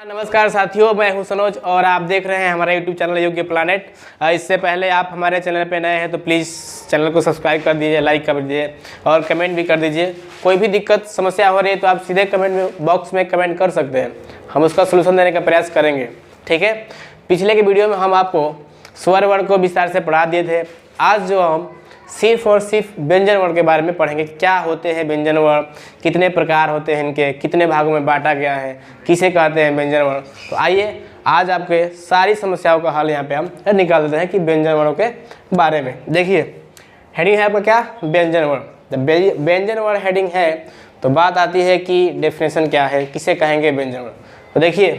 नमस्कार साथियों, मैं हूं सनोज और आप देख रहे हैं हमारा YouTube चैनल योग्य प्लानेट। इससे पहले आप हमारे चैनल पे नए हैं तो प्लीज़ चैनल को सब्सक्राइब कर दीजिए, लाइक कर दीजिए और कमेंट भी कर दीजिए। कोई भी दिक्कत समस्या हो रही है तो आप सीधे कमेंट बॉक्स में कमेंट कर सकते हैं, हम उसका सलूशन देने का प्रयास करेंगे। ठीक है, पिछले के वीडियो में हम आपको स्वर वर्ण को विस्तार से पढ़ा दिए थे। आज जो हम सिर्फ और सिर्फ व्यंजन वर्ण के बारे में पढ़ेंगे। क्या होते हैं व्यंजन वर्ण, कितने प्रकार होते हैं इनके, कितने भागों में बांटा गया है, किसे कहते हैं व्यंजन वर्ण। तो आइए आज आपके सारी समस्याओं का हल यहाँ पे हम निकाल देते हैं कि व्यंजन वर्णों के बारे में। देखिए हेडिंग है आपका क्या, व्यंजन वर्ण। जब व्यंजन वर्ण हेडिंग है तो बात आती है कि डेफिनेशन क्या है, किसे कहेंगे व्यंजन वर्ण। तो देखिए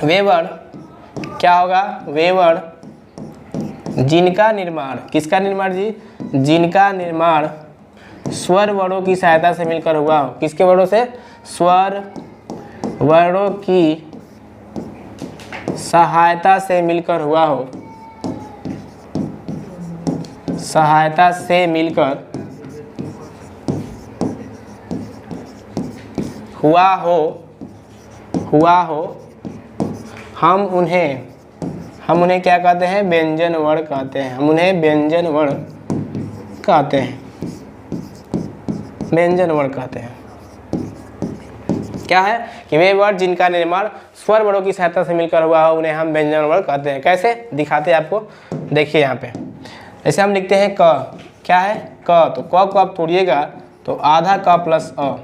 वे वर्ण क्या होगा, वे वर्ण जिनका निर्माण, किसका निर्माण जी, जिनका निर्माण स्वर वर्णों की सहायता से मिलकर हुआ हो। किसके वर्णों से, स्वर वर्णों की सहायता से मिलकर हुआ हो, सहायता से मिलकर हुआ हो, हम उन्हें क्या कहते हैं, व्यंजन वर्ण कहते हैं। हम उन्हें व्यंजन वर्ण कहते हैं, व्यंजन वर्ण कहते हैं। क्या है कि वे वर्ण जिनका निर्माण स्वर वर्णों की सहायता से मिलकर हुआ हो उन्हें हम व्यंजन वर्ण कहते हैं। कैसे दिखाते हैं आपको, देखिए यहाँ पे ऐसे हम लिखते हैं क, क्या है क, तो क को आप तोड़िएगा तो आधा क प्लस अ।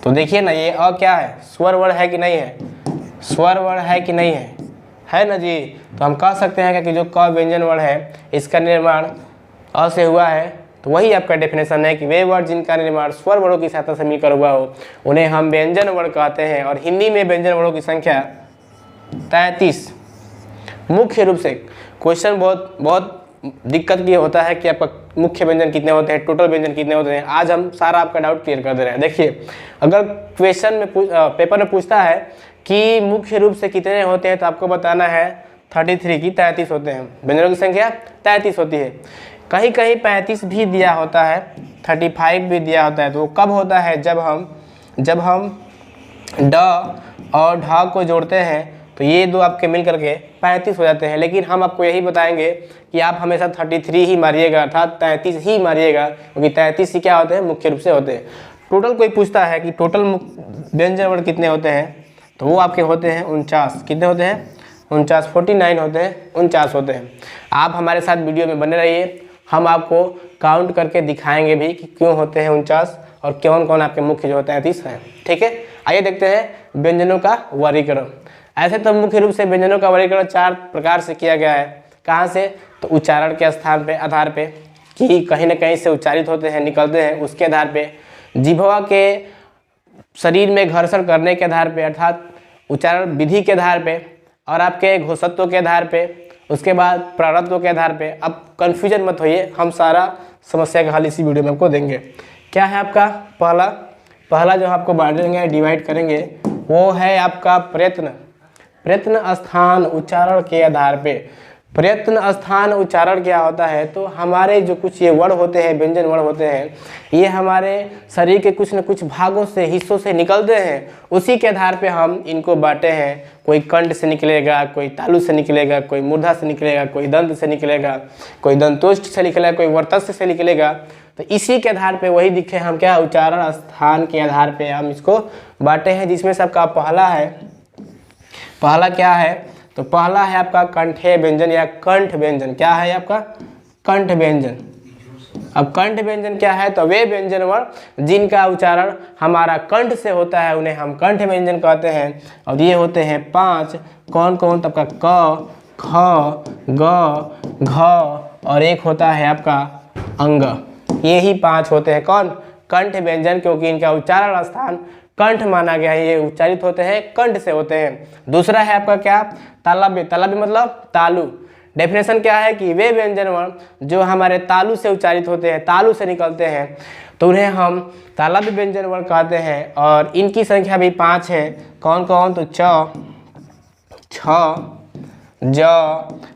तो देखिए ना ये अ क्या है, स्वर वर्ण है कि नहीं है, स्वर वर्ण है कि नहीं है ना जी। तो हम कह सकते हैं कि जो क व्यंजन वर्ण है इसका निर्माण अ से हुआ है। तो वही आपका डेफिनेशन है कि वे वर्ण जिनका निर्माण स्वर वर्णों की सहायता से मिलकर हुआ हो उन्हें हम व्यंजन वर्ण कहते हैं। और हिंदी में व्यंजन वर्णों की संख्या 33। मुख्य रूप से क्वेश्चन बहुत दिक्कत ये होता है कि आपका मुख्य व्यंजन कितने होते हैं, टोटल व्यंजन कितने होते हैं। आज हम सारा आपका डाउट क्लियर कर दे रहे हैं। देखिए अगर क्वेश्चन में पेपर में पूछता है कि मुख्य रूप से कितने होते हैं तो आपको बताना है 33 की 33 होते हैं। व्यंजनों की संख्या 33 होती है। कहीं कहीं 35 भी दिया होता है, 35 भी दिया होता है। तो वो कब होता है, जब हम ड और ढ को जोड़ते हैं तो ये दो आपके मिल करके 35 हो जाते हैं। लेकिन हम आपको यही बताएंगे कि आप हमेशा 33 ही मारिएगा, अर्थात 33 ही मारिएगा, क्योंकि 33 ही क्या होते हैं, मुख्य रूप से होते हैं। टोटल कोई पूछता है कि टोटल व्यंजन वर्ण कितने होते हैं तो वो आपके होते हैं 49। कितने होते हैं, 49, 49 होते हैं, 49 होते हैं। आप हमारे साथ वीडियो में बने रहिए, हम आपको काउंट करके दिखाएंगे भी कि क्यों होते हैं 49 और कौन कौन आपके मुख्य जो 33 हैं। ठीक है, आइए देखते हैं व्यंजनों का वर्गीकरण। ऐसे तो मुख्य रूप से व्यंजनों का वर्गीकरण 4 प्रकार से किया गया है। कहाँ से, तो उच्चारण के स्थान पे, आधार पे कि कहीं ना कहीं से उच्चारित होते हैं, निकलते हैं, उसके आधार पे। जिह्वा के शरीर में घर्षण करने के आधार पे, अर्थात उच्चारण विधि के आधार पे, और आपके घोषत्व के आधार पे, उसके बाद प्राणत्व के आधार पे। अब कन्फ्यूजन मत होइए, हम सारा समस्या का हल इसी वीडियो में आपको देंगे। क्या है आपका पहला जो आपको बांटेंगे, डिवाइड करेंगे, वो है आपका प्रयत्न स्थान उच्चारण के आधार पे। प्रयत्न स्थान उच्चारण क्या होता है, तो हमारे जो कुछ ये वर्ण होते हैं, व्यंजन वर्ण होते हैं, ये हमारे शरीर के कुछ न कुछ भागों से, हिस्सों से निकलते हैं। उसी के आधार पे हम इनको बांटे हैं। कोई कंठ से निकलेगा, कोई तालु से निकलेगा, कोई मूर्धा से निकलेगा, कोई दंत से निकलेगा, कोई दंतोष्ठ से निकलेगा, कोई वर्तस्थ से निकलेगा। तो इसी के आधार पे वही दिखे हम क्या, उच्चारण स्थान के आधार पे हम इसको बांटे हैं। जिसमें से आपका पहला क्या है, तो पहला है आपका कंठे व्यंजन या कंठ व्यंजन। क्या है आपका कंठ व्यंजन। अब कंठ व्यंजन क्या है, तो वे व्यंजन वर्ण जिनका उच्चारण हमारा कंठ से होता है उन्हें हम कंठ व्यंजन कहते हैं। और ये होते हैं 5। कौन कौन, तो आपका क, ख, ग, घ और एक होता है आपका अंग। ये ही 5 होते हैं कौन, कंठ व्यंजन, क्योंकि इनका उच्चारण स्थान कंठ माना गया है। ये उच्चारित होते हैं, कंठ से होते हैं। दूसरा है आपका क्या, तालव्य। तालव्य मतलब तालु। डेफिनेशन क्या है कि वे व्यंजन वर्ण जो हमारे तालु से उच्चारित होते हैं, तालु से निकलते हैं, तो उन्हें हम तालव्य व्यंजन वर्ण कहते हैं। और इनकी संख्या भी 5 है। कौन कौन, तो च, छ, ज,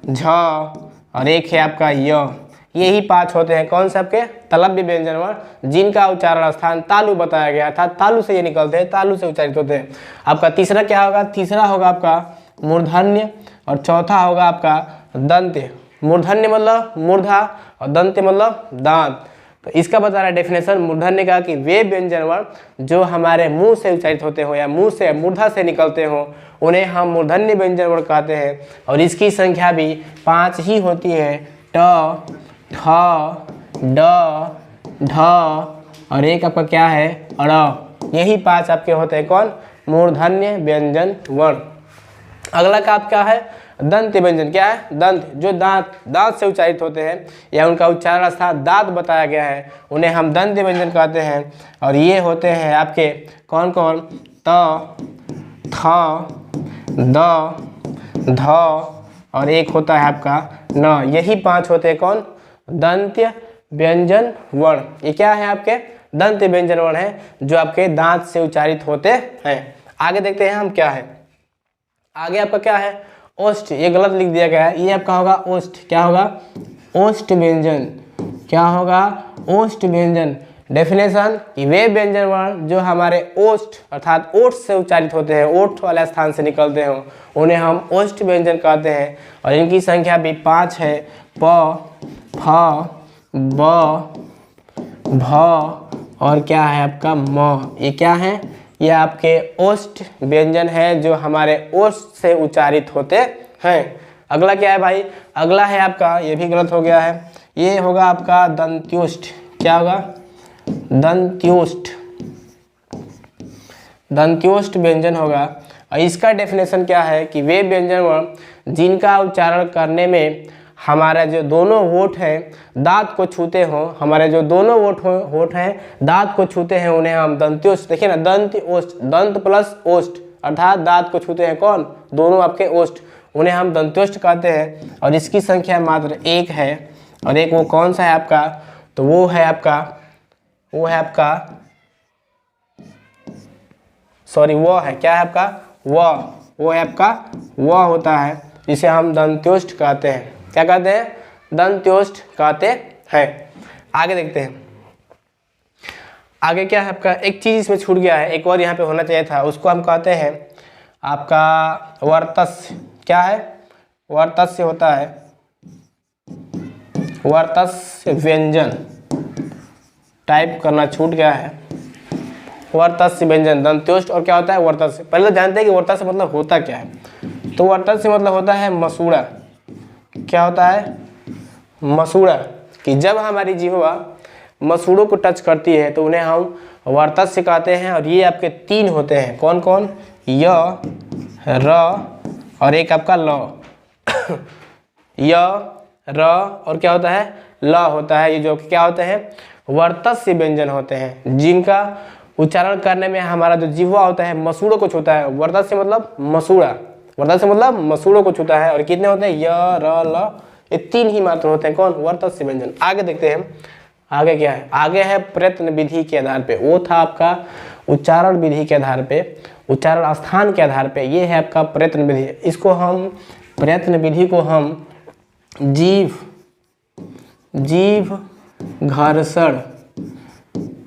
झ और एक है आपका य। यही 5 होते हैं। कौन से आपके तलव्य व्यंजन वर्ण जिनका उच्चारण स्थान तालु बताया गया था, तालु से ये निकलते हैं, तालु से उच्चारित होते हैं। आपका तीसरा क्या होगा? तीसरा होगा आपका मूर्धन्य और चौथा होगा आपका दंत्य। मूर्धन्य मतलब मूर्धा और दंत्य मतलब दांत। तो इसका बता रहा है डेफिनेशन मूर्धन्य का कि वे व्यंजन वर्ण जो हमारे मुंह से उच्चारित होते हो या मुंह से मूर्धा से निकलते हो उन्हें हम मूर्धन्य व्यंजन वर्ण कहते हैं। और इसकी संख्या भी 5 ही होती है, ट, ठ, ड, ढ और एक आपका क्या है? अड़। यही 5 आपके होते हैं कौन? मूर्धन्य व्यंजन वर्ण। अगला का आप क्या है? दंत व्यंजन। क्या है? दंत, जो दांत से उच्चारित होते हैं या उनका उच्चारण स्थान दांत बताया गया है उन्हें हम दंत व्यंजन कहते हैं। और ये होते हैं आपके कौन कौन? त, थ, द, ध और एक होता है आपका न। यही 5 होते हैं कौन? दंत्य व्यंजन वर्ण। ये क्या है? आपके दंत्य व्यंजन वर्ण है जो आपके दांत से उच्चारित होते हैं। आगे देखते हैं हम क्या है। आगे आपका क्या है? ओष्ठ। ये गलत लिख दिया गया है, ये आपका होगा ओष्ठ। क्या होगा? ओष्ठ व्यंजन। क्या होगा? ओष्ठ व्यंजन। डेफिनेशन कि वे व्यंजन वर्ण जो हमारे ओष्ठ अर्थात ओठ से उच्चारित होते हैं, ओठ वाले स्थान से निकलते हो उन्हें हम ओष्ठ व्यंजन कहते हैं। और इनकी संख्या भी 5 है, प, फ, ब, भ और क्या है आपका? म। ये क्या है? ये आपके ओष्ठ व्यंजन है जो हमारे ओष्ठ से उच्चारित होते हैं। अगला क्या है भाई? अगला है आपका, ये भी गलत हो गया है, ये होगा आपका दंत्योष्ठ। क्या होगा? दंत्योष्ठ। दंत्योष्ठ व्यंजन होगा। और इसका डेफिनेशन क्या है कि वे व्यंजन वर्ण जिनका उच्चारण करने में हमारा जो दोनों होठ हैं दांत को छूते हो, हमारे जो दोनों होठ हैं दांत को छूते हैं उन्हें हम दंत्योष्ठ। देखिए ना, दंत्योष्ठ, दंत प्लस ओष्ठ अर्थात दांत को छूते हैं कौन? दोनों आपके ओष्ठ, उन्हें हम दंत्योष्ठ कहते हैं। और इसकी संख्या मात्र 1 है। और एक वो कौन सा है आपका? तो वो है आपका सॉरी वो है क्या है आपका? वो है आपका व होता है, जिसे हम दंत्योष्ठ कहते हैं। क्या कहते हैं? दंत्योष्ठ कहते हैं। आगे देखते हैं। आगे क्या है आपका? एक चीज इसमें छूट गया है, एक और यहाँ पे होना चाहिए था, उसको हम कहते हैं आपका वर्तस्य। क्या है? वर्तस्य होता है, वर्तस्य व्यंजन। टाइप करना छूट गया है। वर्तस्य व्यंजन, दंत्योष्ठ और क्या होता है? वर्तस्य। पहले तो जानते हैं कि वर्तस्य मतलब होता क्या है। तो वर्तस्य मतलब होता है मसूड़ा। क्या होता है? मसूड़ा। कि जब हमारी जिह्वा मसूड़ों को टच करती है तो उन्हें हम वर्तस्य कहते हैं। और ये आपके 3 होते हैं, कौन कौन? य, र और एक आपका ल। य, र और क्या होता है? ल होता है। ये जो क्या होते हैं? वर्तस्य व्यंजन होते हैं जिनका उच्चारण करने में हमारा जो जिह्वा होता है मसूड़ों को छूता है। वर्तस्य मतलब मसूड़ा, वर्तस्य मतलब मसूड़ों को छूता है। और कितने होते हैं? य, र, ल। ये 3 ही मात्र होते हैं कौन? वर्तस्य व्यंजन। आगे देखते हैं आगे क्या है। आगे है प्रयत्न विधि के आधार पे। वो था आपका उच्चारण विधि के आधार पे, उच्चारण स्थान के आधार पे। ये है आपका प्रयत्न विधि। इसको हम प्रयत्न विधि को हम जीभ घर्षण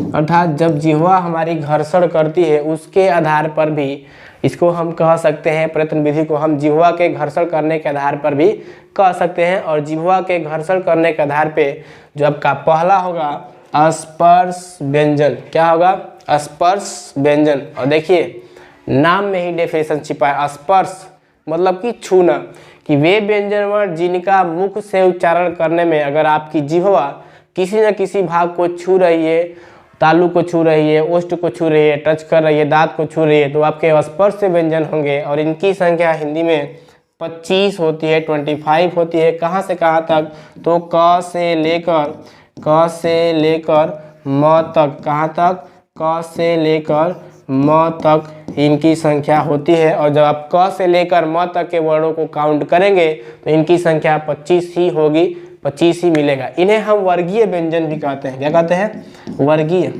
अर्थात जब जिह्वा हमारी घर्षण करती है उसके आधार पर भी इसको हम कह सकते हैं। प्रयत्न विधि को हम जिह्वा के घर्षण करने के आधार पर भी कह सकते हैं। और जिह्वा के घर्षण करने के आधार पे जो आपका पहला होगा स्पर्श व्यंजन। क्या होगा? स्पर्श व्यंजन। और देखिए नाम में ही डेफिनेशन छिपा है। स्पर्श मतलब कि छूना, कि वे व्यंजन वर्ण जिनका मुख से उच्चारण करने में अगर आपकी जिह्वा किसी न किसी भाग को छू रही है, तालु को छू रही है, ओष्ठ को छू रही है, टच कर रही है, दांत को छू रही है, तो आपके स्पर्श व्यंजन होंगे। और इनकी संख्या हिंदी में 25 होती है, 25 होती है। कहाँ से कहाँ तक? तो क से लेकर म तक। कहाँ तक? क से लेकर म तक इनकी संख्या होती है। और जब आप क से लेकर म तक के वर्णों को काउंट करेंगे तो इनकी संख्या 25 ही होगी, 25 ही मिलेगा। इन्हें हम वर्गीय व्यंजन भी कहते हैं। क्या कहते हैं? वर्गीय।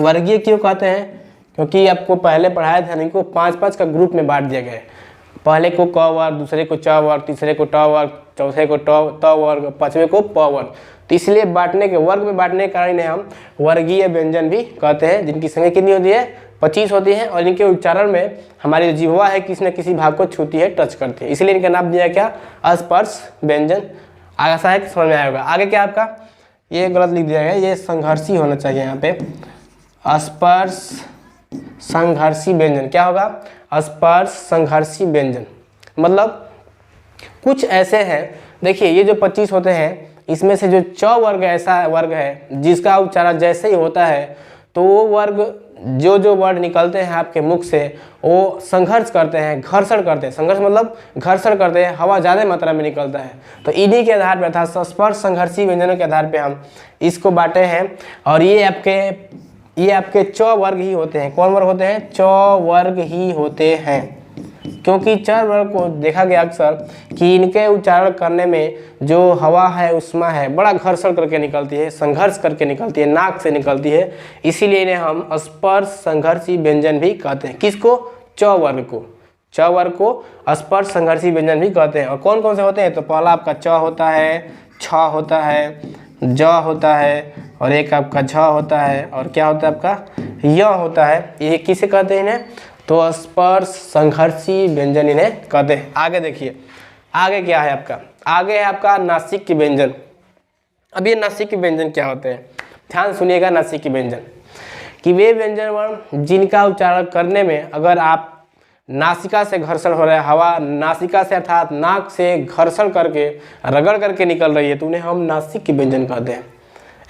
वर्गीय क्यों कहते हैं? क्योंकि आपको पहले पढ़ाया था, इनको 5-5 का ग्रुप में बांट दिया गया है। पहले को क वर्ग, दूसरे को च वर्ग, तीसरे को ट वर्ग, चौथे को त वर्ग, पांचवें को प वर्ग। तो इसलिए बांटने के वर्ग में बांटने के कारण इन्हें हम वर्गीय व्यंजन भी कहते हैं, जिनकी संख्या कितनी होती है 25 होती है और इनके उच्चारण में हमारी जो जिह्वा है किसी न किसी भाग को छूती है, टच करती है, इसलिए इनका नाम दिया क्या अस्पर्श व्यंजन। ऐसा है कि समझ में आया होगा। आगे क्या आपका, ये गलत लिख दिया गया, ये संघर्षी होना चाहिए यहाँ पे, स्पर्श संघर्षी व्यंजन। क्या होगा, स्पर्श संघर्षी व्यंजन। मतलब कुछ ऐसे हैं, देखिए ये जो 25 होते हैं इसमें से जो च वर्ग ऐसा वर्ग है जिसका उच्चारण जैसे ही होता है तो वो वर्ग जो वर्ड निकलते हैं आपके मुख से वो संघर्ष करते हैं, घर्षण करते हैं। संघर्ष मतलब घर्षण करते हैं, हवा ज़्यादा मात्रा में निकलता है। तो इन्हीं के आधार पर अर्थात स्पर्श संघर्षी व्यंजनों के आधार पर हम इसको बांटे हैं। और ये आपके च वर्ग ही होते हैं। कौन वर्ग होते हैं, च वर्ग ही होते हैं, क्योंकि च वर्ग को देखा गया अक्सर कि इनके उच्चारण करने में जो हवा है उष्मा है बड़ा घर्षण करके निकलती है, संघर्ष करके निकलती है, नाक से निकलती है, इसीलिए इन्हें हम स्पर्श संघर्षी व्यंजन भी कहते हैं। किसको, च वर्ग को, च वर्ग को स्पर्श संघर्षी व्यंजन भी कहते हैं। और कौन कौन से होते हैं, तो पहला आपका च होता है, छ होता है, ज होता है और एक आपका झ होता है और क्या होता है आपका य होता है। ये किसे कहते हैं इन्हें, तो स्पर्श संघर्षी व्यंजन इन्हें कहते हैं। आगे देखिए, आगे क्या है आपका, आगे है आपका नासिक के व्यंजन। अब ये नासिक के व्यंजन क्या होते हैं, ध्यान सुनिएगा। नासिक के व्यंजन कि वे व्यंजन वर्ण जिनका उच्चारण करने में अगर आप नासिका से घर्षण हो रहा है, हवा नासिका से अर्थात नाक से घर्षण करके रगड़ करके निकल रही है, तो उन्हें हम नासिक के व्यंजन कहते हैं।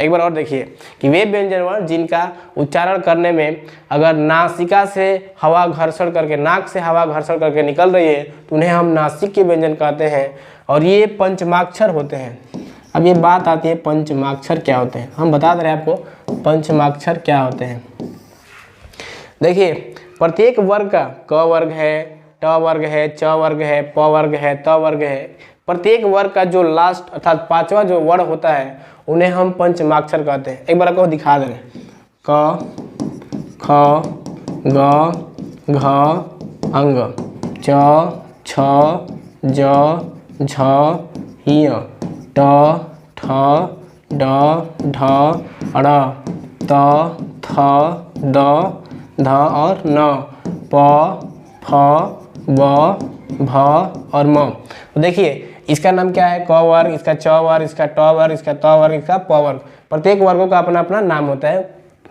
एक बार और देखिए कि वे व्यंजन वर्ण जिनका उच्चारण करने में अगर नासिका से हवा घर्षण करके, नाक से हवा घर्षण करके निकल रही है, तो उन्हें हम नासिक के व्यंजन कहते हैं। और ये पंचमाक्षर होते हैं। अब ये बात आती है पंचमाक्षर क्या होते हैं, हम बता दे रहे हैं आपको पंचमाक्षर क्या होते हैं। देखिए प्रत्येक वर्ग का क वर्ग है, ट वर्ग है, च वर्ग है, प वर्ग है, त वर्ग है, प्रत्येक वर्ग का जो लास्ट अर्थात पांचवा जो वर्ण होता है उन्हें हम पंचमाक्षर कहते हैं। एक बार आपको दिखा दे रहे हैं, क, ख, ग, घ, अंग, च, छ, ज, झ, य, ट, ठ, ड, ढ, ड़, त, थ, द, ध और न, प, फ, ब, भ और म। तो देखिए इसका नाम क्या है, क वर्ग, इसका च वर्ग, इसका ट वर्ग, इसका त वर्ग, इसका प वर्ग। प्रत्येक वर्गों का अपना अपना नाम होता है।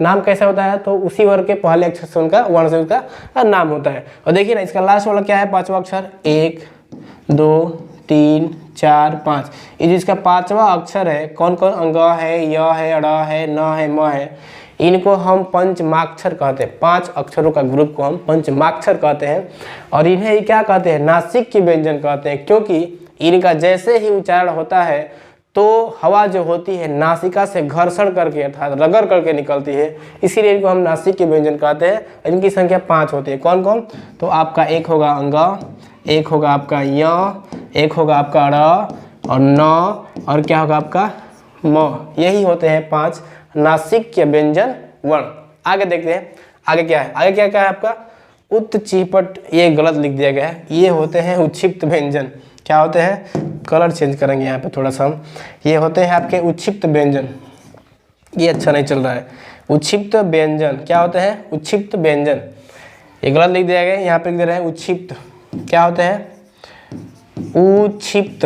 नाम कैसा होता है, तो उसी वर्ग के पहले अक्षर से उनका वर्ण से उसका नाम होता है। और देखिए ना इसका लास्ट वाला क्या है, पांचवा अक्षर, 1 2 3 4 5। ये जिसका पांचवा अक्षर है, कौन कौन, अंग है, य है, ड़ है, न है, म है, इनको हम पंचमाक्षर कहते हैं। 5 अक्षरों का ग्रुप को हम पंचमाक्षर कहते हैं। और इन्हें क्या कहते हैं, नासिक के व्यंजन कहते हैं, क्योंकि इनका जैसे ही उच्चारण होता है तो हवा जो होती है नासिका से घर्षण करके अर्थात रगड़ करके निकलती है, इसीलिए इनको हम नासिक के व्यंजन कहते हैं। इनकी संख्या 5 होती है। कौन कौन, तो आपका एक होगा अंग, एक होगा आपका य, एक होगा आपका ड़ और न और क्या होगा आपका म। यही होते हैं 5 नासिक के व्यंजन वर्ण। आगे देखते हैं आगे क्या है, आगे क्या क्या है आपका उत्क्षिपट। ये गलत लिख दिया गया है, ये होते हैं उत्क्षिप्त व्यंजन। क्या होते हैं, कलर चेंज करेंगे यहाँ पे थोड़ा सा हम, ये होते हैं आपके उत्क्षिप्त व्यंजन। ये अच्छा नहीं चल रहा है, उत्क्षिप्त व्यंजन क्या होते हैं, उत्क्षिप्त व्यंजन। ये गलत लिख दिया गया है, यहाँ पे लिख दे रहे हैं उत्क्षिप्त। क्या होते हैं, उत्क्षिप्त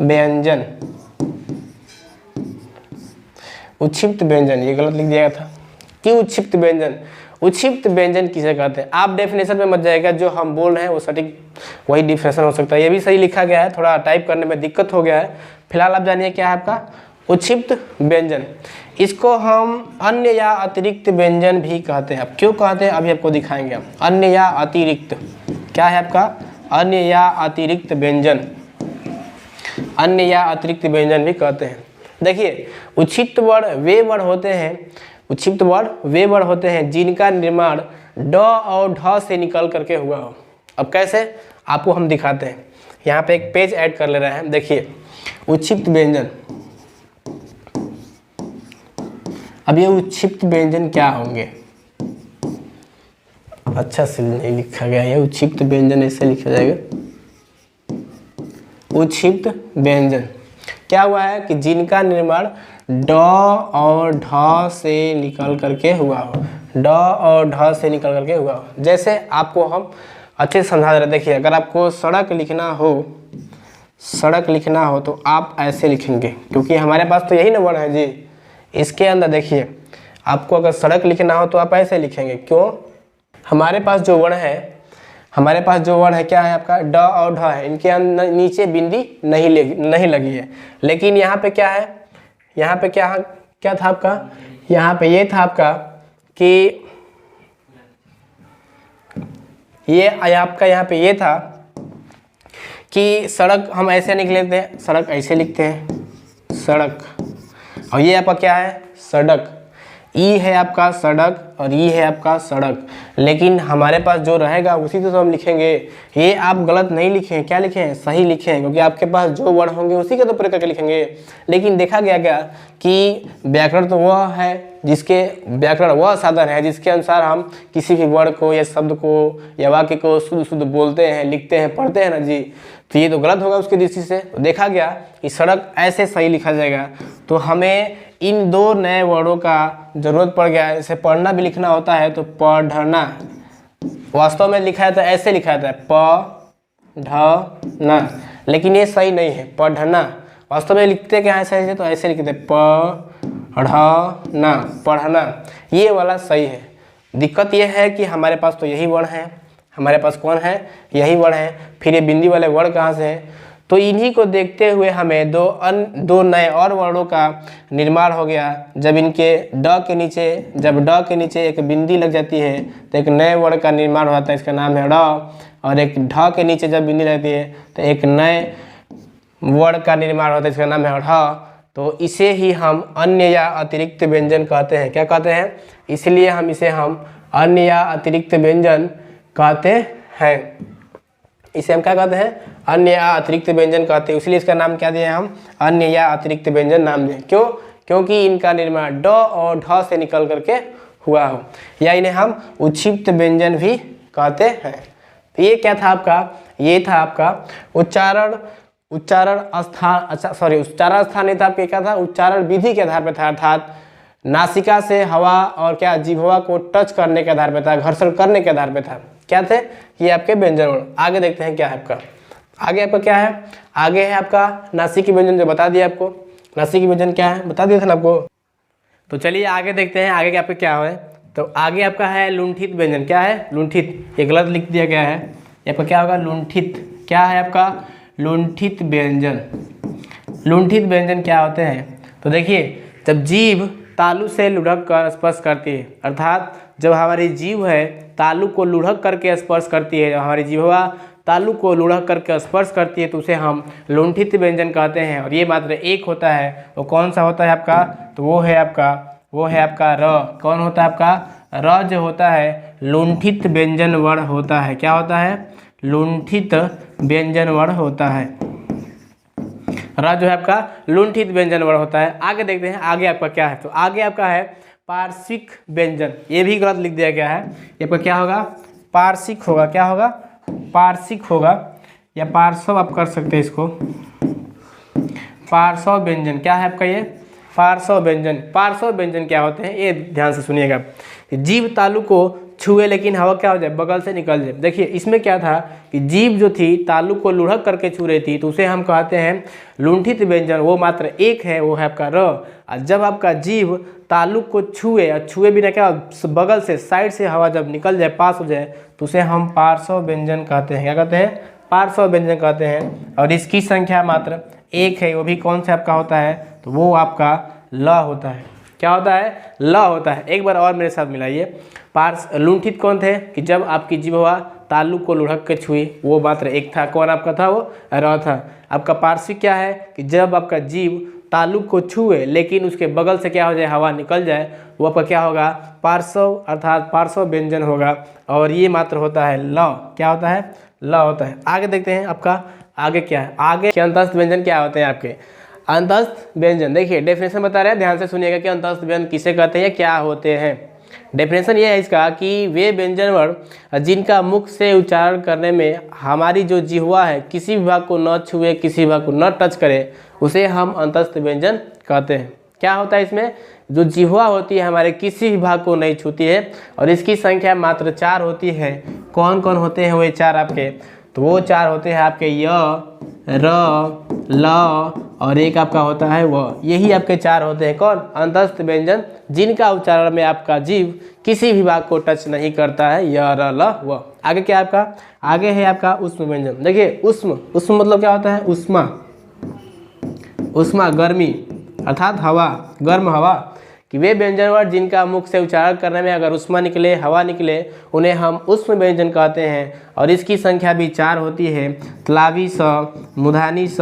व्यंजन, उत्क्षिप्त व्यंजन। ये गलत लिख दिया गया था। क्यों उत्क्षिप्त व्यंजन, उत्क्षिप्त व्यंजन किसे कहते हैं, आप डेफिनेशन में मत जाएगा, जो हम बोल रहे हैं वो सटीक वही डिफिनेशन हो सकता है। ये भी सही लिखा गया है, थोड़ा टाइप करने में दिक्कत हो गया है। फिलहाल आप जानिए क्या है आपका उत्क्षिप्त व्यंजन। इसको हम अन्य या अतिरिक्त व्यंजन भी कहते हैं। अब क्यों कहते हैं अभी आपको दिखाएंगे हम। अन्य या अतिरिक्त, क्या है आपका अन्य या अतिरिक्त व्यंजन, अन्य या अतिरिक्त व्यंजन भी कहते हैं। देखिए उत्क्षिप्त वर्ण वे वर्ण होते हैं, उत्क्षिप्त वर्ण वे वर्ण होते हैं जिनका निर्माण ड और ढ से निकल करके हुआ हो। अब कैसे आपको हम दिखाते हैं, यहाँ पे एक पेज ऐड कर ले रहे हैं। देखिए उत्क्षिप्त व्यंजन, अब ये उत्क्षिप्त व्यंजन क्या होंगे, अच्छा से नहीं लिखा गया है, उच्छिप्त व्यंजन ऐसे लिखा जाएगा, उच्छिप्त व्यंजन। क्या हुआ है कि जिनका निर्माण ड और ढ से निकल करके हुआ हो, ड और ढ से निकल करके हुआ हो। जैसे आपको हम अच्छे से समझा रहे, देखिए अगर आपको सड़क लिखना हो, सड़क लिखना हो तो आप ऐसे लिखेंगे, क्योंकि हमारे पास तो यही ना वर्ण है जी। इसके अंदर देखिए आपको अगर सड़क लिखना हो तो आप ऐसे लिखेंगे, क्यों? हमारे पास जो वर्ण है, हमारे पास जो वर्ण है क्या है आपका, ड और ढ है, इनके अंदर नीचे बिंदी नहीं लगी है। लेकिन यहाँ पे क्या है, यहाँ पे क्या था आपका, यहाँ पे ये था आपका कि ये आपका यहाँ पे ये था कि सड़क हम ऐसे लिख लेते हैं, सड़क ऐसे लिखते हैं सड़क, और ये आपका क्या है, सड़क। ई है आपका सड़क और ई है आपका सड़क, लेकिन हमारे पास जो रहेगा उसी से तो हम लिखेंगे। ये आप गलत नहीं लिखें, क्या लिखें, सही लिखें, क्योंकि आपके पास जो वर्ण होंगे उसी के तो प्रयोग करके लिखेंगे। लेकिन देखा गया क्या कि व्याकरण तो वह है जिसके, व्याकरण वह साधन है जिसके अनुसार हम किसी भी वर्ण को या शब्द को या वाक्य को शुद्ध शुद्ध बोलते हैं, लिखते हैं, पढ़ते हैं ना जी। तो ये तो गलत होगा उसकी दृष्टि से। तो देखा गया कि सड़क ऐसे सही लिखा जाएगा, तो हमें इन दो नए वर्डों का जरूरत पड़ गया है। इसे पढ़ना भी लिखना होता है तो पढ़ना, वास्तव में लिखा जाता है ऐसे लिखा जाता है पढ़ना, लेकिन ये सही नहीं है पढ़ना। वास्तव में लिखते क्या है सही से, तो ऐसे लिखते हैं पढ़ना, पढ़ना, ये वाला सही है। दिक्कत ये है कि हमारे पास तो यही वर्ण है, हमारे पास कौन है, यही वर्ण है, फिर ये बिंदी वाले वर्ण कहाँ से हैं? तो इन्हीं को देखते हुए हमें दो नए और वर्णों का निर्माण हो गया। जब इनके ड के नीचे एक बिंदी लग जाती है तो एक नए वर्ण का निर्माण हो जाता है, इसका नाम है ड़। और एक ढ के नीचे जब बिंदी लगती है तो एक नए वर्ण का निर्माण होता है, इसका नाम है ढ। तो इसे ही हम अन्य या अतिरिक्त व्यंजन कहते हैं। क्या कहते हैं? इसलिए हम इसे अन्य या अतिरिक्त व्यंजन कहते हैं। इसे हम क्या कहते हैं? अन्य या अतिरिक्त व्यंजन कहते हैं। इसलिए इसका नाम क्या दिए हम? अन्य या अतिरिक्त व्यंजन नाम दिए। क्यों? क्योंकि इनका निर्माण ड और ढ से निकल करके हुआ हो, या इन्हें हम उच्छिप्त व्यंजन भी कहते हैं। तो ये क्या था आपका? ये था आपका उच्चारण स्थान नहीं था आपके, क्या था? उच्चारण विधि के आधार पर था, अर्थात नासिका से हवा और क्या जिह्वा को टच करने के आधार पर था, घर्षण करने के आधार पर था। क्या थे? ये आपके व्यंजन वर्ण। आगे देखते हैं क्या है आपका। आगे आपका क्या है? आगे है आपका नासिकी व्यंजन, जो बता दिया आपको। नासिकी व्यंजन क्या है बता दिया था ना आपको। तो चलिए आगे देखते हैं आगे आपका क्या है। तो आगे आपका है लुंठित व्यंजन। क्या है? लुंठित, ये गलत लिख दिया गया है। ये आपका क्या होगा? लुंठित। क्या है आपका? लुंठित व्यंजन। लुंठित व्यंजन क्या होते हैं? तो देखिए, जब जीभ तालु से लुढ़क कर स्पर्श करती है, अर्थात जब हमारी जीभ है तालु को लुढ़क करके स्पर्श करती है, जब हमारी जिह्वा तालु को लुढ़क करके स्पर्श करती है, तो उसे हम लुंठित व्यंजन कहते हैं। और ये मात्र एक होता है, वो कौन सा होता है आपका? तो वो है आपका र। कौन होता है आपका? र जो होता है लुंठित व्यंजन वर्ण होता है। क्या होता है? लुंठित व्यंजन वर्ण होता है। र जो है आपका लुंठित व्यंजन वर्ण होता है। आगे देखते हैं आगे आपका क्या है। तो आगे आपका है पार्श्विक व्यंजन। ये भी गलत लिख दिया गया है। ये आपका क्या होगा? पार्श्विक होगा। क्या होगा? पार्श्विक होगा, या पार्श्व आप कर सकते हैं इसको। पार्श्व व्यंजन क्या है आपका? ये पार्श्व व्यंजन। पार्श्व व्यंजन क्या होते हैं ये ध्यान से सुनिएगा। जीभ तालु को छुए लेकिन हवा क्या हो जाए? बगल से निकल जाए। देखिए इसमें क्या था कि जीभ जो थी तालु को लुढ़क करके छू रही थी, तो उसे हम कहते हैं लुंठित व्यंजन। वो मात्र एक है, वो है आपका र। और जब आपका जीभ तालु को छुए, और छुए बिना क्या बगल से साइड से हवा जब निकल जाए, पास हो जाए, तो उसे हम पार्श्व व्यंजन कहते हैं। क्या कहते हैं? पार्श्व व्यंजन कहते हैं। और इसकी संख्या मात्र एक है, वो भी कौन सा आपका होता है? तो वो आपका ल होता है। क्या होता है? ल होता है। एक बार और मेरे साथ मिलाइए। लुंठित कौन थे? कि जब आपकी जिह्वा तालु को लुढ़क के छुई, वो मात्र एक था। कौन आपका था? वो र था। आपका पार्श्विक क्या है? कि जब आपका जीभ तालु को छुए लेकिन उसके बगल से क्या हो जाए? हवा निकल जाए, वो आपका क्या होगा? पार्श्व, अर्थात पार्श्व व्यंजन होगा। और ये मात्र होता है ल। क्या होता है? ल होता है। आगे देखते हैं आपका आगे क्या है। आगे के अंतस्थ व्यंजन क्या होते हैं आपके? अंतस्थ व्यंजन देखिए डेफिनेशन बता रहे हैं, ध्यान से सुनिएगा कि अंतस्थ व्यंजन किसे कहते हैं, क्या होते हैं। डेफिनेशन ये है इसका कि वे व्यंजन वर्ण जिनका मुख से उच्चारण करने में हमारी जो जिह्वा है किसी भी भाग को न छुए, किसी भाग को न टच करे, उसे हम अंतस्थ व्यंजन कहते हैं। क्या होता है इसमें, जो जिह्वा होती है हमारे किसी भी भाग को नहीं छूती है और इसकी संख्या मात्र 4 होती है। कौन कौन होते हैं वो 4 आपके, तो वो 4 होते हैं आपके य, र, ल और एक आपका होता है व। यही आपके 4 होते हैं कौन, अंतस्थ व्यंजन जिनका उच्चारण में आपका जीव किसी भी भाग को टच नहीं करता है, य, र, ल, व। आगे क्या आपका, आगे है आपका उष्म व्यंजन। देखिए उष्म, उष्म मतलब क्या होता है, उष्मा, उष्मा गर्मी अर्थात हवा, गर्म हवा। कि वे व्यंजन वर्ण जिनका मुख से उच्चारण करने में अगर उष्मा निकले, हवा निकले, उन्हें हम उष्म व्यंजन कहते हैं और इसकी संख्या भी 4 होती है। तलावी स, मूर्धनी स,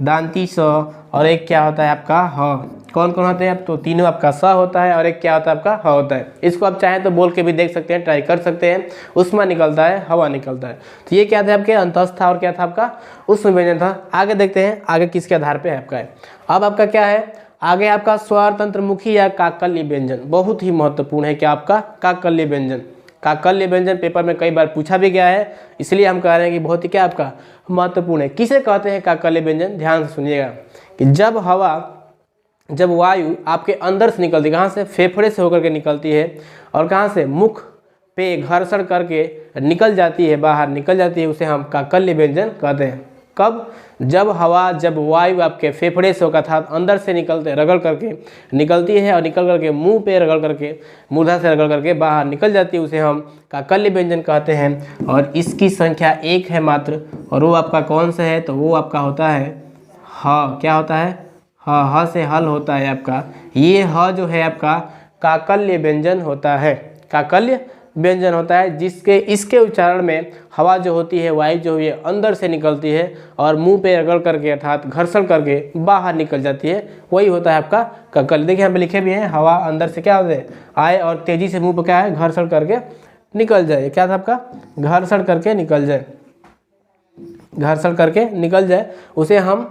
दांती स और एक क्या होता है आपका ह। कौन कौन होते हैं आप, तो तीनों आपका स होता है और एक क्या होता है आपका ह होता है। इसको आप चाहें तो बोल के भी देख सकते हैं, ट्राई कर सकते हैं। उष्मा निकलता है, हवा निकलता है। तो ये क्या था आपके, अंतस्थ था और क्या था आपका उष्म व्यंजन था। आगे देखते हैं आगे किसके आधार पर है आपका है। अब आपका क्या है, आगे आपका स्वर तंत्र मुखी या काकल्य व्यंजन, बहुत ही महत्वपूर्ण है। क्या आपका काकल्य व्यंजन, काकल्य व्यंजन पेपर में कई बार पूछा भी गया है, इसलिए हम कह रहे हैं कि बहुत ही क्या आपका महत्वपूर्ण है। किसे कहते हैं काकल्य व्यंजन, ध्यान से सुनिएगा कि जब वायु आपके अंदर से निकलती है, कहाँ से, फेफड़े से होकर के निकलती है और कहाँ से, मुख पे घर्षण करके निकल जाती है, बाहर निकल जाती है, उसे हम काकल्य व्यंजन कहते हैं। कब, जब वायु आपके फेफड़े से होकर अर्थात अंदर से निकलते रगड़ करके निकलती है और निकल करके मुंह पे रगड़ करके, मूर्धा से रगड़ करके बाहर निकल जाती है, उसे हम काकल्य व्यंजन कहते हैं। और इसकी संख्या 1 है मात्र, और वो आपका कौन सा है, तो वो आपका होता है ह। क्या होता है, ह से हल होता है आपका। ये ह जो है आपका काकल्य व्यंजन होता है, काकल्य व्यंजन होता है, जिसके इसके उच्चारण में हवा जो होती है, वायु जो है अंदर से निकलती है और मुंह पे रगड़ करके अर्थात घर्षण करके बाहर निकल जाती है, वही होता है आपका काकल्य। देखिए यहाँ पे लिखे भी हैं, हवा अंदर से क्या होता है, आए और तेजी से मुंह पे क्या है, घर्षण करके निकल जाए। क्या था आपका, घर्षण करके निकल जाए, घर्षण करके निकल जाए, उसे हम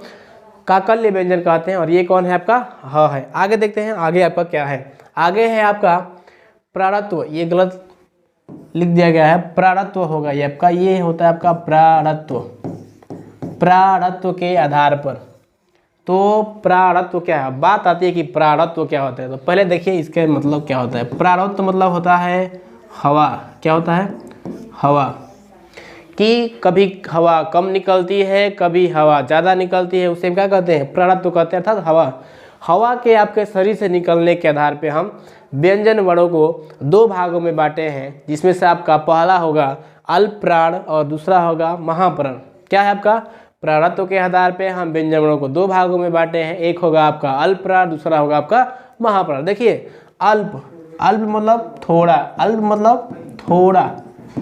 काकल्य व्यंजन कहते हैं। और ये कौन है आपका, ह है। आगे देखते हैं आगे आपका क्या है, आगे है आपका प्राणत्व। ये गलत लिख दिया गया है, प्राणत्व होगा ये आपका, ये होता है आपका प्राणत्व, प्राणत्व के आधार पर। तो प्राणत्व क्या है, बात आती है कि प्राणत्व क्या होता है, तो पहले देखिए इसके मतलब क्या होता है। प्राणत्व मतलब होता है हवा, क्या होता है, हवा, कि कभी हवा कम निकलती है, कभी हवा ज़्यादा निकलती है, उसे क्या कहते हैं, प्राणत्व कहते हैं, अर्थात हवा। हवा के आपके शरीर से निकलने के आधार पे हम व्यंजन वर्णों को 2 भागों में बांटे हैं, जिसमें से आपका पहला होगा अल्प प्राण और दूसरा होगा महाप्राण। क्या है आपका, प्राणत्व के आधार पे हम व्यंजन वर्णों को 2 भागों में बांटे हैं, एक होगा आपका अल्प प्राण, दूसरा होगा आपका महाप्राण। देखिए अल्प, अल्प मतलब थोड़ा, अल्प मतलब थोड़ा,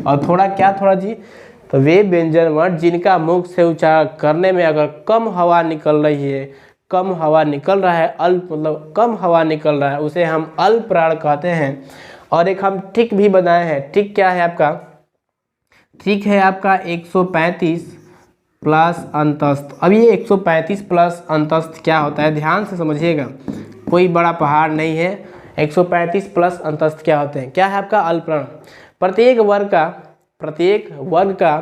और थोड़ा क्या, थोड़ा जी, तो वे व्यंजन वर्ण जिनका मुख से उच्चारण करने में अगर कम हवा निकल रही है, कम हवा निकल रहा है, अल्प मतलब कम हवा निकल रहा है, उसे हम अल्प प्राण कहते हैं। और एक हम ट्रिक भी बनाए हैं, ट्रिक क्या है आपका, ट्रिक है आपका 135 प्लस अंतस्थ। अब ये 135 प्लस अंतस्थ क्या होता है, ध्यान से समझिएगा, कोई बड़ा पहाड़ नहीं है। 135 प्लस अंतस्थ क्या होते हैं, क्या है आपका अल्प प्राण। प्रत्येक वर्ग का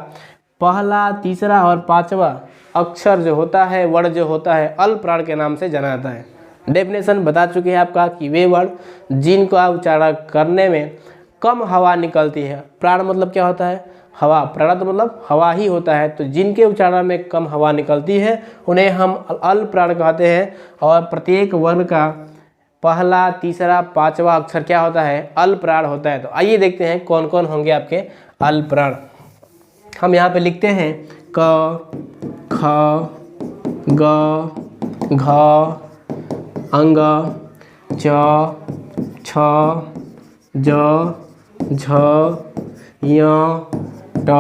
पहला, तीसरा और 5वां अक्षर जो होता है, वर्ण जो होता है, अल्प प्राण के नाम से जाना जाता है। डेफिनेशन बता चुके हैं आपका कि वे वर्ण जिनका उच्चारण करने में कम हवा निकलती है, प्राण मतलब क्या होता है, हवा, प्राण तो मतलब हवा ही होता है, तो जिनके उच्चारण में कम हवा निकलती है उन्हें हम अल्प प्राण कहते हैं। और प्रत्येक वर्ण का पहला, तीसरा, 5वां अक्षर क्या होता है, अल्प प्राण होता है। तो आइए देखते हैं कौन कौन होंगे आपके अल्प प्राण। हम यहाँ पे लिखते हैं क, ख, ग, घ, अंग, च, छ, ज, झ, य, ट,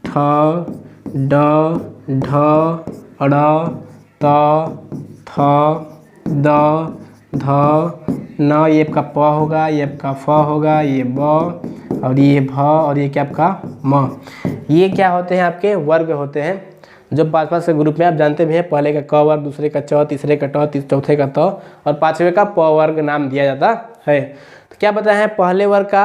ठ, ड, ढ, ड़, त, थ, द, ध, न, ये आपका प होगा, ये आपका फ होगा, ये ब और ये भ और ये क्या आपका म। ये क्या होते हैं आपके वर्ग होते हैं, जो 5 के ग्रुप में आप जानते भी हैं, पहले का क वर्ग, दूसरे का च, तीसरे का ट, चौथे का त और 5वें का प वर्ग नाम दिया जाता है। तो क्या बताया है पहले वर्ग का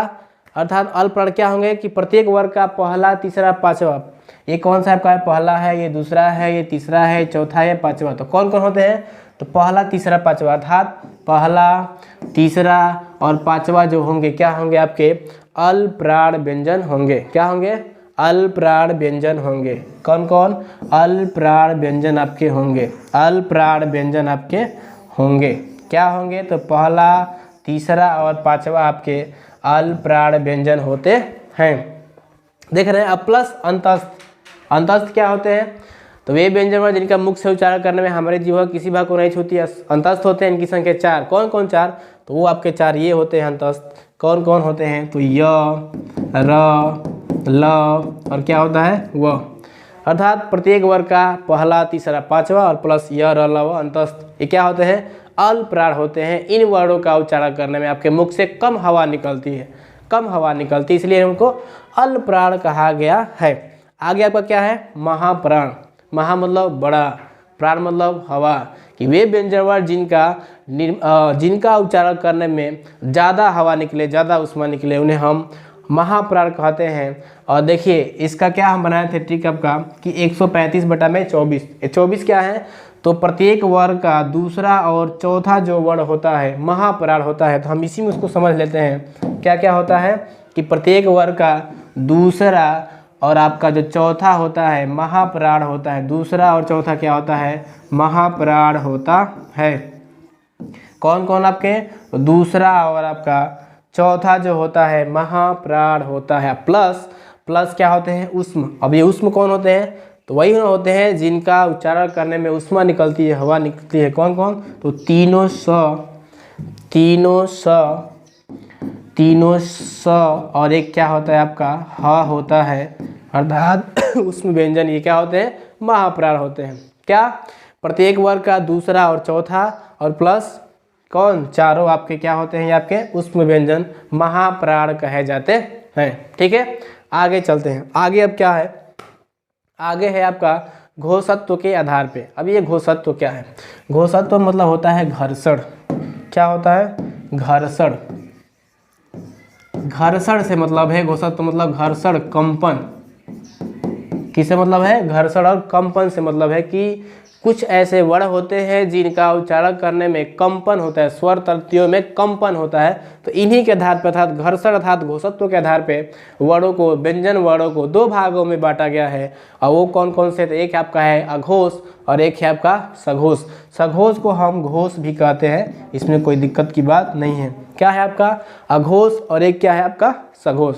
अर्थात अल्पप्राण क्या होंगे कि प्रत्येक वर्ग का पहला तीसरा पांचवा। ये कौन सा आपका है, पहला है, ये दूसरा है, ये तीसरा है, चौथा है, पांचवा। तो कौन कौन होते हैं, तो पहला तीसरा पांचवा अर्थात पहला तीसरा और पांचवा जो होंगे क्या होंगे आपके अल्पप्राण व्यंजन होंगे। क्या होंगे, अल्पप्राण व्यंजन होंगे। कौन कौन, अल्पप्राण व्यंजन आपके होंगे, अल्पप्राण व्यंजन आपके होंगे। क्या होंगे, तो पहला तीसरा और पांचवा आपके अल्पप्राण व्यंजन होते हैं। देख रहे हैं। अब प्लस अंतस्थ। अंतस्थ क्या होते हैं, तो वे व्यंजन जिनका मुख से उच्चारण करने में हमारे जीवा किसी भाग को नहीं छूती है, अंतस्थ होते हैं। इनकी संख्या 4। कौन कौन 4, तो वो आपके 4 ये होते हैं अंतस्थ। कौन कौन होते हैं, तो य, र, ल और क्या होता है व। अर्थात प्रत्येक वर्ग का पहला तीसरा पांचवा और प्लस य, र, ल, व अंतस्थ ये क्या होते हैं, अल्पप्राण होते हैं। इन वर्णों का उच्चारण करने में आपके मुख से कम हवा निकलती है, कम हवा निकलती है, इसलिए उनको अल्पप्राण कहा गया है। आगे आपका क्या है, महाप्राण। महा मतलब बड़ा, प्राण मतलब हवा, कि वे व्यंजन वर्ण जिनका उच्चारण करने में ज़्यादा हवा निकले, ज़्यादा ऊष्मा निकले, उन्हें हम महाप्राण कहते हैं। और देखिए इसका क्या हम बनाए थे ट्रिक आपका कि 135/24। 24 क्या है, तो प्रत्येक वर्ग का दूसरा और चौथा जो वर्ण होता है महाप्राण होता है। तो हम इसी में उसको समझ लेते हैं। क्या क्या होता है कि प्रत्येक वर्ग का दूसरा और आपका जो चौथा होता है महाप्राण होता है। दूसरा और चौथा क्या होता है, महाप्राण होता है। कौन कौन आपके, दूसरा और आपका चौथा जो होता है महाप्राण होता है। प्लस प्लस क्या होते हैं, ऊष्म। अब ये ऊष्म कौन होते हैं, तो वही होते हैं जिनका उच्चारण करने में ऊष्मा निकलती है, हवा निकलती है। कौन कौन, तो तीनों स और एक क्या होता है आपका ह होता है। अर्थात ऊष्म व्यंजन ये क्या होते हैं, महाप्राण होते हैं। क्या, प्रत्येक वर्ग का दूसरा और चौथा और प्लस कौन, चारों आपके क्या होते हैं, ये आपके ऊष्म व्यंजन महाप्राण कहे जाते हैं। ठीक है, आगे चलते हैं। आगे अब क्या है, आगे है आपका घोषत्व के आधार पे। अब ये घोषत्व क्या है, घोषत्व मतलब होता है घर्षण। क्या होता है, घर्षण। घर्षण से मतलब है, घोषत्व मतलब घर्षण कंपन। किससे मतलब है, घर्षण और कंपन से मतलब है कि कुछ ऐसे वर्ण होते हैं जिनका उच्चारण करने में कंपन होता है, स्वर तंत्रियों में कंपन होता है। तो इन्हीं के आधार पर अर्थात घर्षण अर्थात घोषत्व के आधार पे वर्णों को, व्यंजन वर्णों को 2 भागों में बांटा गया है। और वो कौन कौन से, तो एक आपका है अघोष और एक है आपका सघोष। सघोष को हम घोष भी कहते हैं, इसमें कोई दिक्कत की बात नहीं है। क्या है आपका अघोष और एक क्या है आपका सघोष।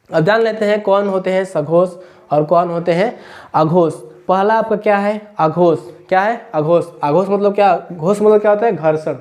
अब जान लेते हैं कौन होते हैं सघोष और कौन होते हैं अघोष। पहला आपका क्या है, अघोष। क्या है, अघोष। अघोष मतलब क्या, घोष मतलब क्या होता है, घर्षण।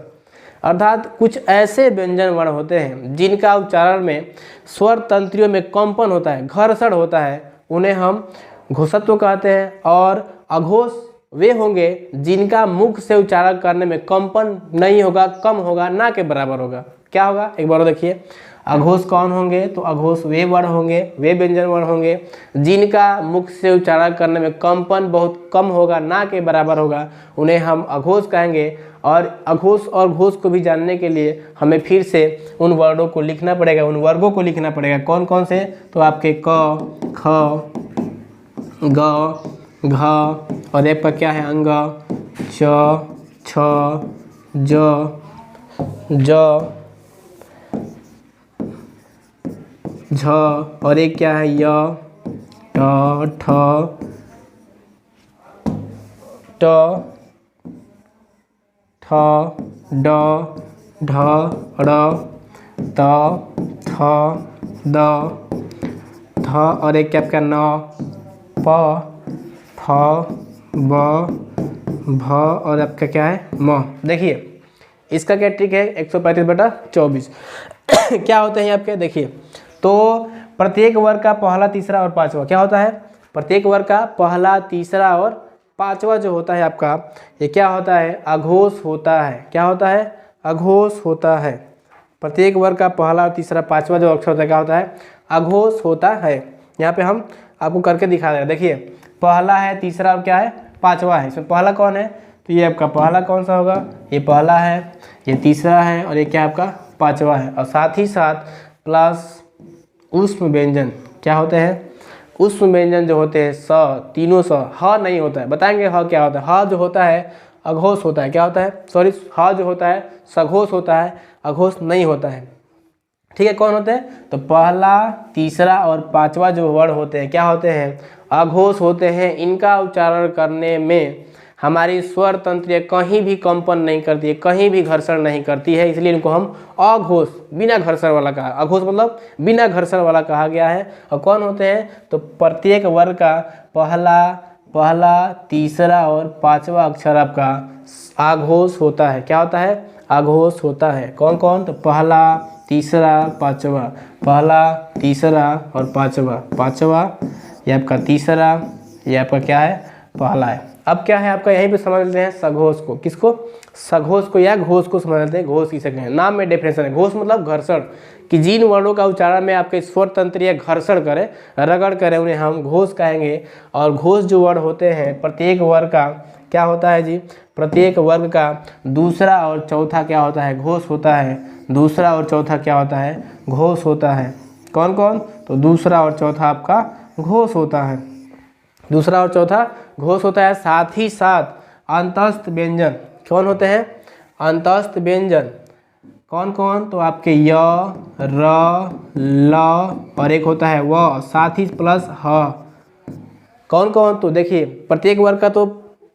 अर्थात कुछ ऐसे व्यंजन वर्ण होते हैं जिनका उच्चारण में स्वर तंत्रियों में कंपन होता है, घर्षण होता है, उन्हें हम घोषत्व कहते हैं। और अघोष वे होंगे जिनका मुख से उच्चारण करने में कंपन नहीं होगा, कम होगा, ना के बराबर होगा। क्या होगा, एक बार देखिए, अघोष कौन होंगे, तो अघोष वे वर्ण होंगे, वे व्यंजन वर्ण होंगे जिनका मुख से उच्चारण करने में कंपन बहुत कम होगा, ना के बराबर होगा, उन्हें हम अघोष कहेंगे। और अघोष और घोष को भी जानने के लिए हमें फिर से उन वर्णों को लिखना पड़ेगा, उन वर्गों को लिखना पड़ेगा। कौन कौन से, तो आपके क, ख, ग, घ और एक पर क्या है अंग, च, छ, ज, ज, झ और एक क्या है य, ट, ठ, ट, ठ, ड, ढ, ड़, त, थ, द, थ और एक क्या आपका न, प, फ, ब, भ और आपका क्या है म। देखिए इसका क्या ट्रिक है, 135/24 क्या होते हैं आपके, देखिए तो प्रत्येक वर्ग का पहला तीसरा और पांचवा क्या होता है, प्रत्येक वर्ग का पहला तीसरा और पांचवा जो होता है आपका, ये क्या होता है, अघोष होता है। क्या होता है, अघोष होता है। प्रत्येक वर्ग का पहला तीसरा पांचवा जो अक्षर होता है क्या होता है, अघोष होता है। यहाँ पे हम आपको करके दिखा रहे हैं। देखिए पहला है, तीसरा और क्या है, पांचवा है। इसमें पहला कौन है, तो ये आपका पहला कौन सा होगा, ये पहला है, ये तीसरा है और ये क्या आपका पांचवा है। और साथ ही साथ प्लस ऊष्म व्यंजन क्या होते हैं, ऊष्म व्यंजन जो होते हैं स, तीनों स, ह नहीं होता है, बताएंगे ह क्या होता है। ह जो होता है अघोष होता है, क्या होता है, सॉरी, ह जो होता है सघोष होता है, अघोष नहीं होता है। ठीक है, कौन होते हैं, तो पहला, तीसरा और पांचवा जो वर्ण होते हैं क्या होते हैं, अघोष होते हैं। इनका उच्चारण करने में हमारी स्वर तंत्रियाँ कहीं भी कंपन नहीं करती है, कहीं भी घर्षण नहीं करती है, इसलिए इनको हम अघोष, बिना घर्षण वाला कहा, अघोष मतलब बिना घर्षण वाला कहा गया है। और कौन होते हैं, तो प्रत्येक वर्ग का पहला, तीसरा और पांचवा अक्षर आपका आघोष होता है। क्या होता है, आघोष होता है। कौन कौन, तो पहला, तीसरा, पांचवा, पहला, तीसरा और पांचवा ये आपका तीसरा, ये आपका क्या है, पहला है। अब क्या है आपका, यहीं पे समझ लेते हैं सघोष को, किसको, सघोष को या घोष को समझ लेते हैं। घोष किसे कहें, नाम में डेफिनेशन है। घोष मतलब घर्षण, कि जिन वर्णों का उच्चारण में आपके स्वर तंत्रियाँ घर्षण करें, रगड़ करें, उन्हें हम घोष कहेंगे। और घोष जो वर्ण होते हैं प्रत्येक वर्ग का क्या होता है जी, प्रत्येक वर्ग का दूसरा और चौथा क्या होता है, घोष होता है। दूसरा और चौथा क्या होता है, घोष होता है। कौन कौन, तो दूसरा और चौथा आपका घोष होता है, दूसरा और चौथा घोष होता है। साथ ही साथ अंतस्थ व्यंजन कौन होते हैं, अंतस्थ व्यंजन कौन कौन, तो आपके य, र, ल और एक होता है व, साथ ही प्लस ह। कौन कौन, तो देखिए प्रत्येक वर्ग का तो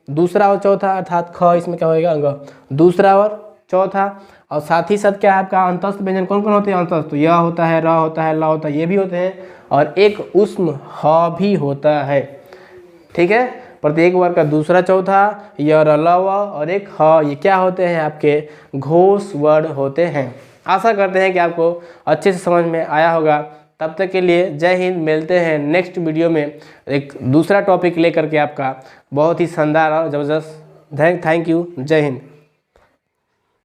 दूसरा और चौथा अर्थात ख, इसमें क्या होएगा अंग, दूसरा और चौथा। और साथ ही साथ क्या है आपका अंतस्थ व्यंजन कौन कौन होते हैं, अंतस्थ, तो य होता है, र होता है, ल होता है, ये भी होते हैं। और एक ऊष्म ह भी होता है। ठीक है, प्रत्येक वर्ग का दूसरा, चौथा, य, र, ल, व और एक ह, ये क्या होते हैं, आपके घोष वर्ण होते हैं। आशा करते हैं कि आपको अच्छे से समझ में आया होगा। तब तक के लिए जय हिंद, मिलते हैं नेक्स्ट वीडियो में एक दूसरा टॉपिक लेकर के आपका, बहुत ही शानदार और ज़बरदस्त। थैंक यू, जय हिंद।